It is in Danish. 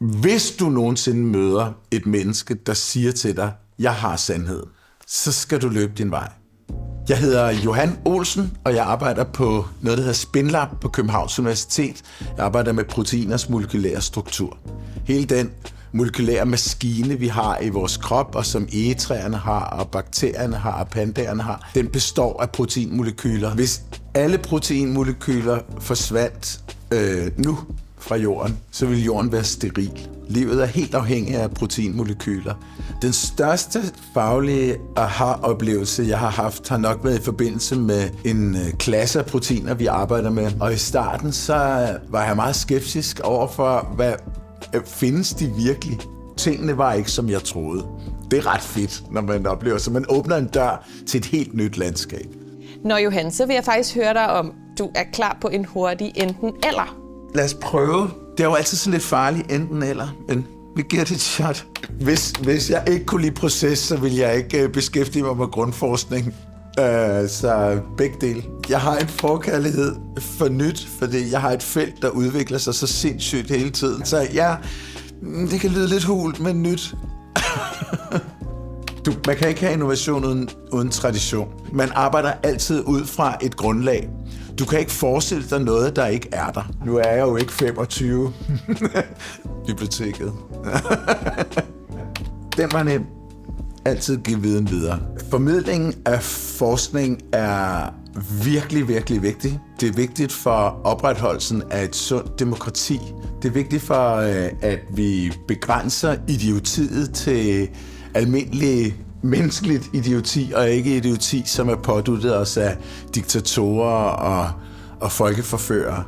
Hvis du nogensinde møder et menneske, der siger til dig, jeg har sandhed, så skal du løbe din vej. Jeg hedder Johan Olsen, og jeg arbejder på noget, der hedder SpinLab på Københavns Universitet. Jeg arbejder med proteiners molekylære struktur. Hele den molekylære maskine, vi har i vores krop, og som egetræerne har, og bakterierne har, og pandaerne har, den består af proteinmolekyler. Hvis alle proteinmolekyler forsvandt nu fra jorden, så vil jorden være steril. Livet er helt afhængigt af proteinmolekyler. Den største faglige aha-oplevelse, jeg har haft, har nok været i forbindelse med en klasse af proteiner, vi arbejder med. Og i starten så var jeg meget skeptisk overfor, hvad findes de virkelig? Tingene var ikke, som jeg troede. Det er ret fedt, når man oplever, så man åbner en dør til et helt nyt landskab. Nå Johan, så vil jeg faktisk høre dig om, du er klar på en hurtig enten eller. Lad os prøve. Det er jo altid sådan lidt farligt, enten eller, men vi giver det et shot. Hvis jeg ikke kunne lide proces, så vil jeg ikke beskæftige mig med grundforskning. Så begge dele. Jeg har en forkærlighed for nyt, fordi jeg har et felt, der udvikler sig så sindssygt hele tiden. Så ja, det kan lyde lidt hult, men nyt. Man kan ikke have innovation uden tradition. Man arbejder altid ud fra et grundlag. Du kan ikke forestille dig noget, der ikke er der. Nu er jeg jo ikke 25. Biblioteket. Den var nem. Altid give viden videre. Formidlingen af forskning er virkelig, virkelig vigtig. Det er vigtigt for opretholdelsen af et sundt demokrati. Det er vigtigt for, at vi begrænser idiotiet til almindelig menneskeligt idioti, og ikke idioti, som er påduttet os af diktatorer og folkeforførere.